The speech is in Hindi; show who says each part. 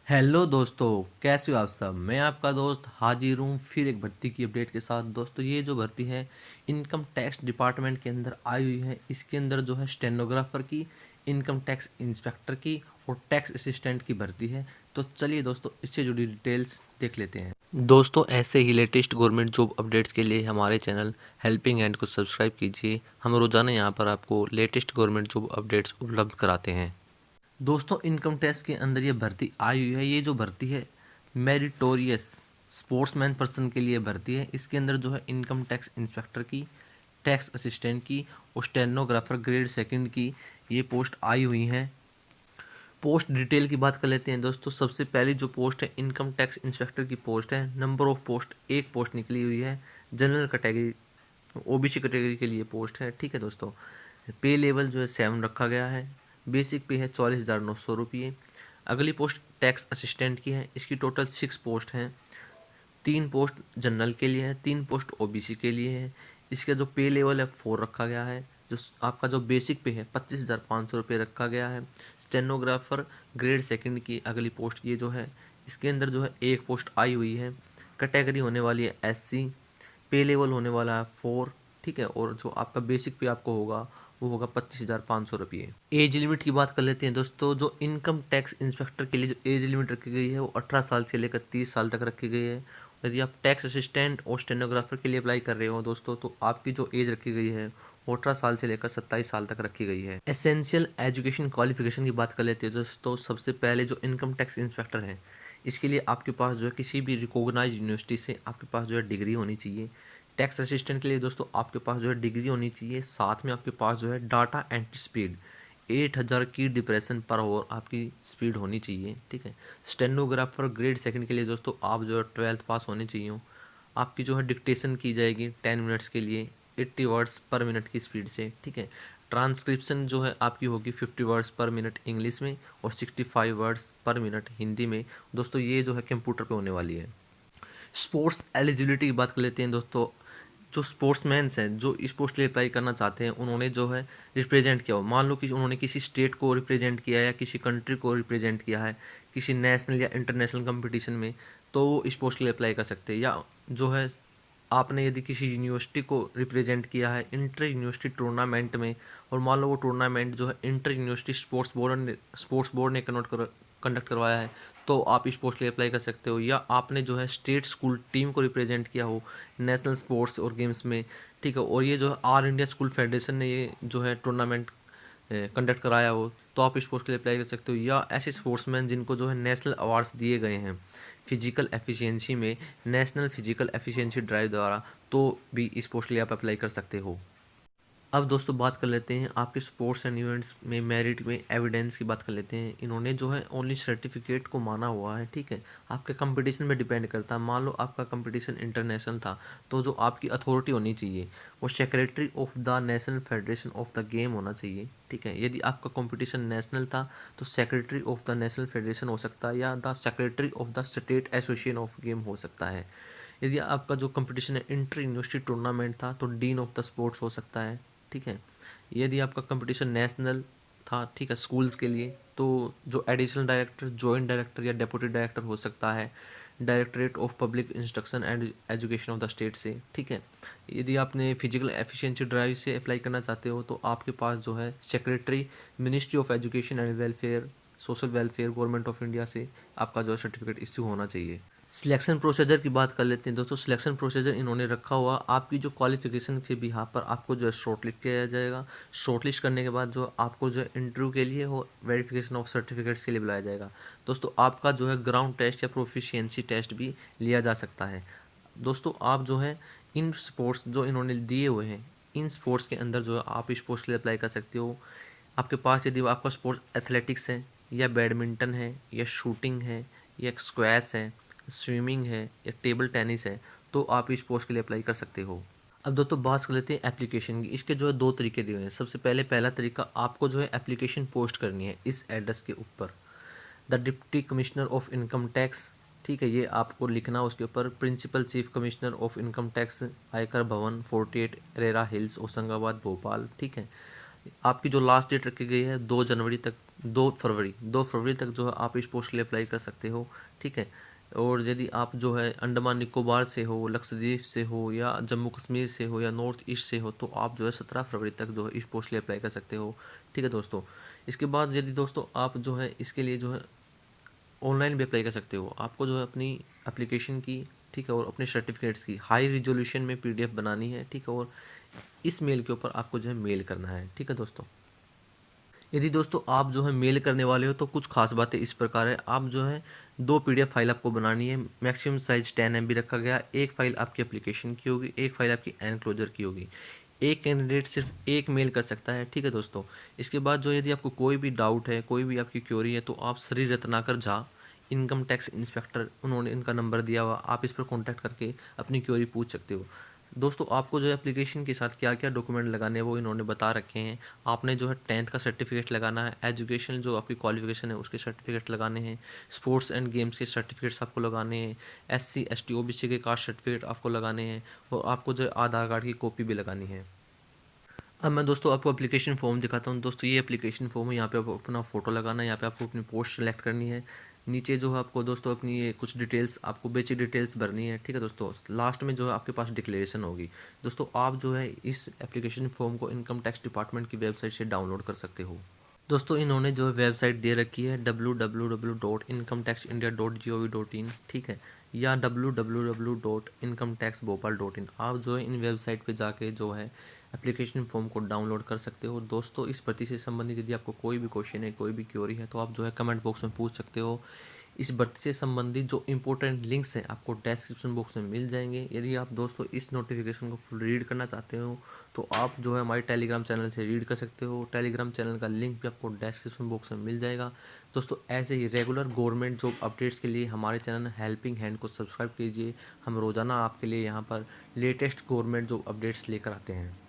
Speaker 1: हेलो दोस्तों, कैसे हो आप सब। मैं आपका दोस्त हाजिर हूँ फिर एक भर्ती की अपडेट के साथ। दोस्तों, ये जो भर्ती है इनकम टैक्स डिपार्टमेंट के अंदर आई हुई है। इसके अंदर जो है स्टेनोग्राफर की, इनकम टैक्स इंस्पेक्टर की और टैक्स असिस्टेंट की भर्ती है। तो चलिए दोस्तों, इससे जुड़ी डिटेल्स देख लेते हैं। दोस्तों, ऐसे ही लेटेस्ट गवर्नमेंट जॉब अपडेट्स के लिए हमारे चैनल हेल्पिंग हैंड को सब्सक्राइब कीजिए। हम रोज़ाना यहाँ पर आपको लेटेस्ट गवर्नमेंट जॉब अपडेट्स उपलब्ध कराते हैं। दोस्तों, इनकम टैक्स के अंदर ये भर्ती आई हुई है। ये जो भर्ती है मेरिटोरियस स्पोर्ट्समैन पर्सन के लिए भर्ती है। इसके अंदर जो है इनकम टैक्स इंस्पेक्टर की, टैक्स असिस्टेंट की और स्टेनोग्राफर ग्रेड सेकंड की ये पोस्ट आई हुई हैं। पोस्ट डिटेल की बात कर लेते हैं दोस्तों। सबसे पहली जो पोस्ट है इनकम टैक्स इंस्पेक्टर की पोस्ट है। नंबर ऑफ पोस्ट एक पोस्ट निकली हुई है। जनरल कैटेगरी, ओबीसी कैटेगरी के लिए पोस्ट है। ठीक है दोस्तों, पे लेवल जो है 7 रखा गया है। बेसिक पे है 44,900 रुपये। अगली पोस्ट टैक्स असिस्टेंट की है। इसकी टोटल 6 पोस्ट हैं। 3 पोस्ट जनरल के लिए है, 3 पोस्ट ओबीसी के लिए है। इसका जो पे लेवल है 4 रखा गया है। जो आपका जो बेसिक पे है 25,500 रुपये रखा गया है। स्टेनोग्राफर ग्रेड सेकंड की अगली पोस्ट ये जो है, इसके अंदर जो है एक पोस्ट आई हुई है। कैटेगरी होने वाली है एससी। पे लेवल होने वाला है 4। ठीक है, और जो आपका बेसिक पे आपको होगा वो होगा 25,500 रुपये। एज लिमिट की बात कर लेते हैं दोस्तों। जो इनकम टैक्स इंस्पेक्टर के लिए जो एज लिमिट रखी गई है वो 18 साल से लेकर 30 साल तक रखी गई है। यदि आप टैक्स असिस्टेंट और स्टेनोग्राफर के लिए अप्लाई कर रहे हो दोस्तों, तो आपकी जो एज रखी गई है वो 18 साल से लेकर 27 साल तक रखी गई है। एसेंशियल एजुकेशन क्वालिफिकेशन की बात कर लेते हैं दोस्तों। सबसे पहले जो इनकम टैक्स इंस्पेक्टर है, इसके लिए आपके पास जो है किसी भी रिकॉग्नाइज्ड यूनिवर्सिटी से आपके पास जो है डिग्री होनी चाहिए। टैक्स असिस्टेंट के लिए दोस्तों आपके पास जो है डिग्री होनी चाहिए। साथ में आपके पास जो है डाटा एंट्री स्पीड 8,000 की डिप्रेशन पर आवर आपकी स्पीड होनी चाहिए। ठीक है। स्टेनोग्राफर ग्रेड सेकंड के लिए दोस्तों आप जो है 12th पास होने चाहिए हो। आपकी जो है डिक्टेशन की जाएगी 10 मिनट्स के लिए 80 वर्ड्स पर मिनट की स्पीड से। ठीक है। ट्रांसक्रिप्शन जो है आपकी होगी 50 वर्ड्स पर मिनट इंग्लिश में और 65 वर्ड्स पर मिनट हिंदी में। दोस्तों, ये जो है कंप्यूटर पे होने वाली है। स्पोर्ट्स एलिजिबिलिटी की बात कर लेते हैं दोस्तों। जो स्पोर्ट्समैन्स हैं जो इस पोस्ट के लिए अप्लाई करना चाहते हैं, उन्होंने जो है रिप्रेजेंट किया हो। मान लो कि उन्होंने किसी स्टेट को रिप्रेजेंट किया है या किसी कंट्री को रिप्रेजेंट किया है किसी नेशनल या इंटरनेशनल कंपटीशन में, तो वो इस पोस्ट के लिए अप्लाई कर सकते हैं। या जो है आपने यदि किसी यूनिवर्सिटी को रिप्रेजेंट किया है इंटर यूनिवर्सिटी टूर्नामेंट में, और मान लो वो टूर्नामेंट जो है इंटर यूनिवर्सिटी स्पोर्ट्स बोर्ड ने कंडक्ट करवाया है, तो आप इस पोस्ट के लिए अप्लाई कर सकते हो। या आपने जो है स्टेट स्कूल टीम को रिप्रेजेंट किया हो नेशनल स्पोर्ट्स और गेम्स में। ठीक है, और ये जो है ऑल इंडिया स्कूल फेडरेशन ने ये जो है टूर्नामेंट कंडक्ट कराया हो, तो आप इस पोस्ट के लिए अप्लाई कर सकते हो। या ऐसे स्पोर्ट्समैन जिनको जो है नेशनल अवार्ड्स दिए गए हैं फिजिकल एफिशिएंसी में, नेशनल फिजिकल एफिशिएंसी ड्राइव द्वारा, तो भी इस पोस्ट के लिए आप अप्लाई कर सकते हो। अब दोस्तों बात कर लेते हैं आपके स्पोर्ट्स एंड इवेंट्स में मेरिट में एविडेंस की बात कर लेते हैं। इन्होंने जो है ओनली सर्टिफिकेट को माना हुआ है। ठीक है, आपके कंपटीशन में डिपेंड करता है। मान लो आपका कंपटीशन इंटरनेशनल था, तो जो आपकी अथॉरिटी होनी चाहिए वो secretary of the national federation of the game होना चाहिए। ठीक है, यदि आपका कंपटीशन नेशनल था तो secretary of the national federation हो सकता है या the secretary of the state association of game हो सकता है। यदि आपका जो कंपटीशन है इंटर यूनिवर्सिटी टूर्नामेंट था तो डीन ऑफ द स्पोर्ट्स हो सकता है। ठीक है, यदि आपका कंपटीशन नेशनल था, ठीक है, स्कूल्स के लिए, तो जो एडिशनल डायरेक्टर, जॉइंट डायरेक्टर या डेप्यूटी डायरेक्टर हो सकता है directorate of public instruction and education of the state से। ठीक है, यदि आपने फिजिकल एफिशिएंसी ड्राइव से अप्लाई करना चाहते हो तो आपके पास जो है secretary ministry of education and welfare, social welfare, government of India से आपका जो सर्टिफिकेट इश्यू होना चाहिए। सिलेक्शन प्रोसीजर की बात कर लेते हैं दोस्तों। सिलेक्शन प्रोसीजर इन्होंने रखा हुआ आपकी जो क्वालिफिकेशन के बिहाफ पर आपको जो है शॉर्टलिस्ट किया जाएगा। शॉर्टलिस्ट करने के बाद जो आपको जो है इंटरव्यू के लिए हो वेरिफिकेशन ऑफ सर्टिफिकेट्स के लिए बुलाया जाएगा। दोस्तों, आपका जो है ग्राउंड टेस्ट या प्रोफिशिएंसी टेस्ट भी लिया जा सकता है। दोस्तों, आप जो है इन स्पोर्ट्स जो इन्होंने दिए हुए हैं, इन स्पोर्ट्स के अंदर जो है आप इस पोस्ट के लिए अप्लाई कर सकते हो। आपके पास यदि आपका स्पोर्ट्स एथलेटिक्स है या बैडमिंटन है या शूटिंग है या स्क्वैश है, स्विमिंग है या टेबल टेनिस है, तो आप इस पोस्ट के लिए अप्लाई कर सकते हो। अब दोस्तों बात कर लेते हैं एप्लीकेशन की। इसके जो है 2 तरीके दिए हुए हैं। सबसे पहले पहला तरीका, आपको जो है एप्लीकेशन पोस्ट करनी है इस एड्रेस के ऊपर, the deputy commissioner of income tax. ठीक है, ये आपको लिखना उसके ऊपर, principal chief commissioner of income tax, Aayakar Bhawan 48 RERA hills Hoshangabad Bhopal. ठीक है, आपकी जो लास्ट डेट रखी गई है 2 जनवरी तक 2 फरवरी तक जो है आप इस पोस्ट के लिए अप्लाई कर सकते हो, ठीक है। और यदि आप जो है अंडमान निकोबार से हो, लक्षद्वीप से हो या जम्मू कश्मीर से हो या नॉर्थ ईस्ट से हो, तो आप जो है 17 फरवरी तक जो है इस पोस्ट के लिए अप्लाई कर सकते हो, ठीक है दोस्तों। इसके बाद यदि दोस्तों आप जो है इसके लिए जो है ऑनलाइन भी अप्लाई कर सकते हो। आपको जो है अपनी एप्लीकेशन की, ठीक है, और अपने सर्टिफिकेट्स की हाई रिजोल्यूशन में पीडीएफ बनानी है, ठीक है, और इस मेल के ऊपर आपको जो है मेल करना है, ठीक है दोस्तों। यदि दोस्तों आप जो है मेल करने वाले हो तो कुछ खास बातें इस प्रकार है। आप जो है 2 पीडीएफ फाइल आपको बनानी है, मैक्सिमम साइज 10 MB रखा गया। एक फाइल आपकी एप्लीकेशन की होगी, एक फाइल आपकी एनक्लोजर की होगी। एक कैंडिडेट सिर्फ एक मेल कर सकता है, ठीक है दोस्तों। इसके बाद जो यदि आपको कोई भी डाउट है, कोई भी आपकी क्वेरी है, तो आप Shri Ratnakar Jha, income tax inspector, उन्होंने इनका नंबर दिया हुआ, आप इस पर कॉन्टैक्ट करके अपनी क्वेरी पूछ सकते हो। दोस्तों आपको जो है एप्लीकेशन के साथ क्या क्या डॉक्यूमेंट लगाने हैं वो इन्होंने बता रखे हैं। आपने जो है 10th का सर्टिफिकेट लगाना है, एजुकेशन जो आपकी क्वालिफिकेशन है उसके सर्टिफिकेट लगाने हैं, स्पोर्ट्स एंड गेम्स के सर्टिफिकेट्स आपको लगाने हैं, SC ST OBC के कास्ट सर्टिफिकेट आपको लगाने हैं, और आपको जो है आधार कार्ड की कॉपी भी लगानी है। अब मैं दोस्तों आपको एप्लीकेशन फॉर्म दिखाता हूँ। दोस्तों ये एप्लीकेशन फॉर्म है, यहाँ पे आपको अपना फ़ोटो लगाना है, यहाँ पे आपको अपनी पोस्ट सेलेक्ट करनी है। नीचे जो है आपको दोस्तों अपनी ये कुछ डिटेल्स, आपको बेसिक डिटेल्स भरनी है, ठीक है दोस्तों। लास्ट में जो है आपके पास डिक्लेरेशन होगी। दोस्तों आप जो है इस एप्लीकेशन फॉर्म को इनकम टैक्स डिपार्टमेंट की वेबसाइट से डाउनलोड कर सकते हो। दोस्तों इन्होंने जो है वेबसाइट दे रखी है www.incometaxindia.gov.in, ठीक है, या www.incometaxbhopal.in। आप जो है इन वेबसाइट पे जाके जो है एप्लीकेशन फॉर्म को डाउनलोड कर सकते हो। दोस्तों इस भर्ती से संबंधित यदि आपको कोई भी क्वेश्चन है, कोई भी क्वेरी है, तो आप जो है कमेंट बॉक्स में पूछ सकते हो। इस भर्ती से संबंधित जो इंपॉर्टेंट लिंक्स हैं आपको डिस्क्रिप्शन बॉक्स में मिल जाएंगे। यदि आप दोस्तों इस नोटिफिकेशन को फुल रीड करना चाहते हो तो आप जो है हमारे टेलीग्राम चैनल से रीड कर सकते हो। टेलीग्राम चैनल का लिंक भी आपको डिस्क्रिप्शन बॉक्स में मिल जाएगा। दोस्तों ऐसे ही रेगुलर गवर्नमेंट जॉब अपडेट्स के लिए हमारे चैनल हेल्पिंग हैंड को सब्सक्राइब कीजिए। हम रोज़ाना आपके लिए यहाँ पर लेटेस्ट गवर्नमेंट जॉब अपडेट्स लेकर आते हैं।